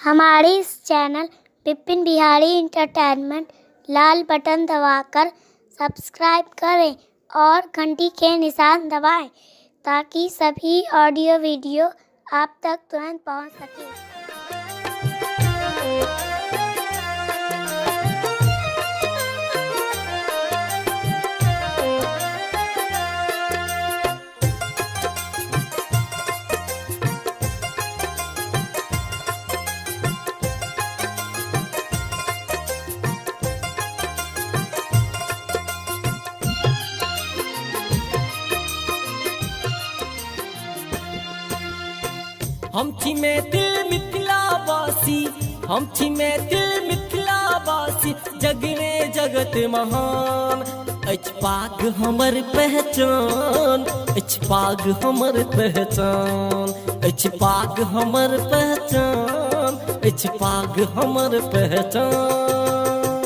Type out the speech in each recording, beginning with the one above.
हमारे इस channel Vipin Bihari entertainment लाल button दबाकर subscribe करें और घंटी के निशान दबाएं ताकि सभी ऑडियो वीडियो आप तक तुरंत पहुंच सके। हम छी में दिल मिथिलावासी, हम छी में दिल मिथिलावासी, जग में जगत महान अछि पाग हमर पहचान, अछि पाग हमर पहचान, अछि पाग हमर पहचान, अछि पाग हमर पहचान।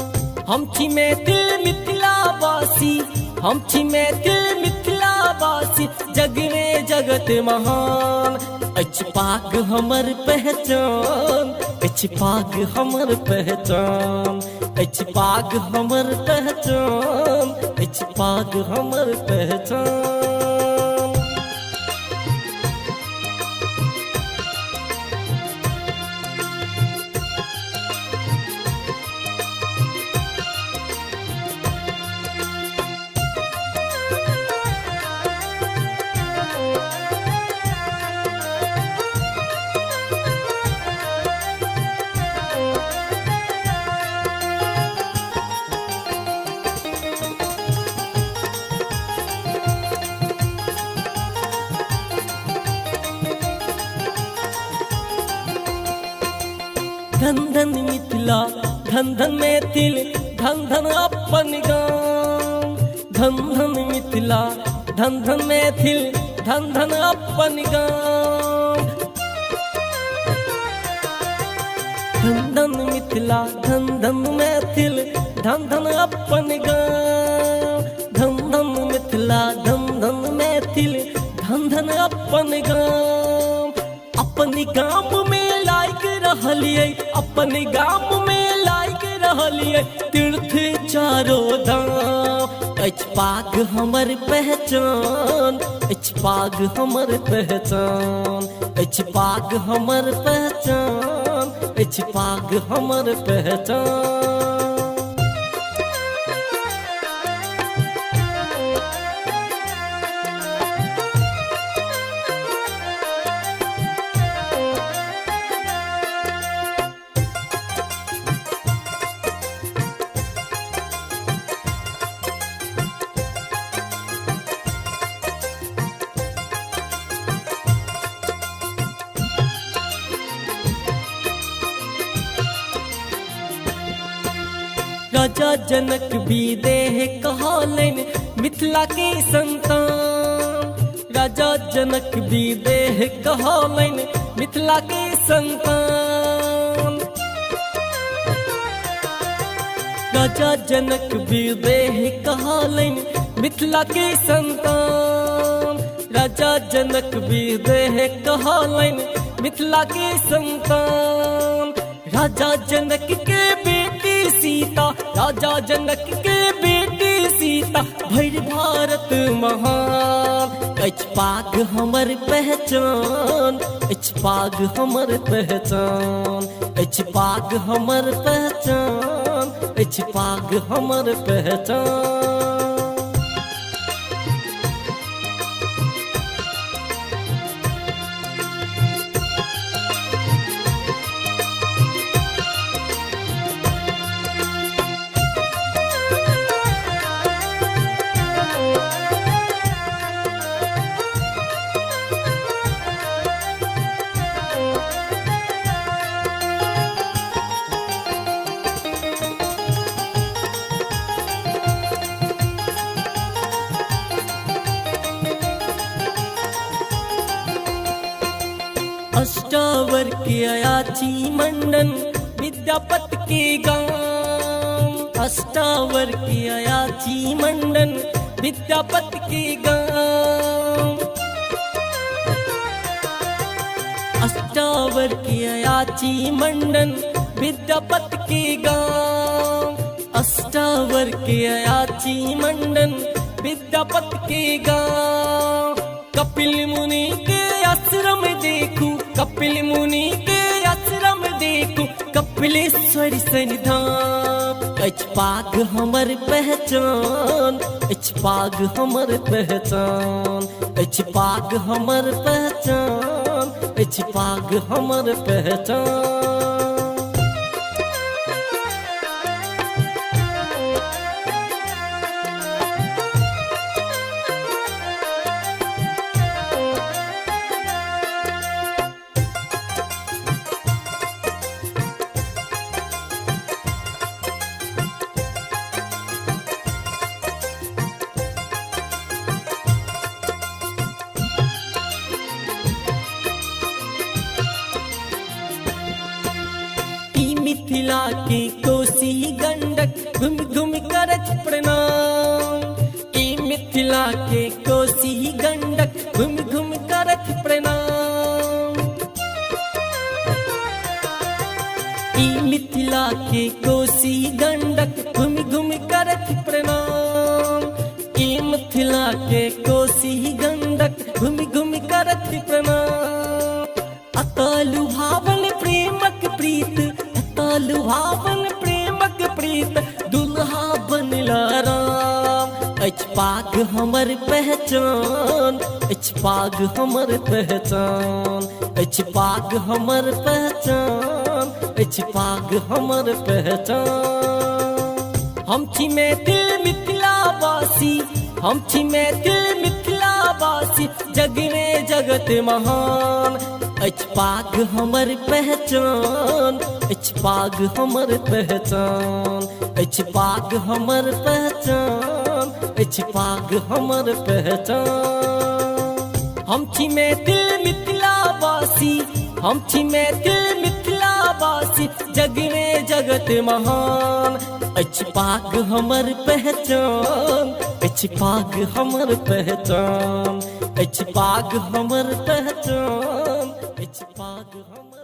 हम छी में दिल मिथिलावासी, हम छी में दिल मिथिलावासी, जग में जगत महान अछि पाग हमर पहचान, अछि पाग हमर पहचान, अछि पाग हमर पहचान, अछि पाग हमर पहचान। धन धन मिथिला, धन धन मैथिल, धन धन अपन गाम, धन धन मिथिला, धन धन मैथिल, धन धन अपन गाम। धन धन मिथिला, धन धन मैथिल, धन धन अपन गाम, धन धन मिथिला, धन धन मैथिल, धन धन अपन गाम। अपन गाम में लायक रहलिए, अपन गाम में लायक रहलिए, तीर्थ चारो धाम अछि पाग हमर पहचान, अछि पाग हमर पहचान, अछि पाग हमर पहचान, अछि पाग हमर पहचान। राजा जनक भी देह कहलेन मिथिला के संतान, राजा जनक भी देह कहलेन मिथिला के संतान। राजा जनक भी देह कहलेन मिथिला के संतान, राजा जनक भी देह कहलेन मिथिला के संतान। राजा जनक के बेटी सीता, राजा जनक के बेटी सीता, भैर भारत महान अछि पाग हमर पहचान, अछि पाग हमर पहचान, अछि पाग हमर पहचान, अछि पाग हमर पहचान। अष्टावर के अयाची मंडन विद्यापति के गांव, अष्टावर के अयाची मंडन विद्यापति के गांव। अष्टावर के अयाची मंडन विद्यापति के गाँव, अष्टावर के अयाची मंडन विद्यापति के गाँव। कपिल मुनि के आश्रम देखूं, कपिल मुनि के आश्रम देखूं, कपिलेश्वरी सन्निधान। पाग हमर पहचान, पाग हमर पहचान, पाग हमर पहचान, पाग हमर पहचान। मिथिला के कोसी गंडक घूम घूम करत प्रणाम। ई मिथिला के कोसी गंडक घूम घूम करत प्रणाम। ई मिथिला के कोसी गंडक घूम घूम करत प्रणाम। ई मिथिला के कोसी गंडक घूम घूम करत प्रणाम। अतलु भावन प्रेमक प्रीत, अतलु भावन प्रेमक प्रीत, दुल्हा बनला राम। पाग हमर पहचान, पाग हमर पहचान, पाग हमर पहचान, पाग हमर पहचान। हम छी मैथिल मिथिलावासी, हम छी मैथिल मिथिलावासी, जग में जगत महान। पाग हमर पहचान, पाग हमर पहचान, पाग हमर पहचान, पाग हमर पहचान। हम छी मैथिल मिथिलावासी, हम छी मैथिल मिथिलावासी, जग में जगत महान। पाग हमर पहचान, पाग हमर पहचान, पाग हमर पहचान, पाग हमर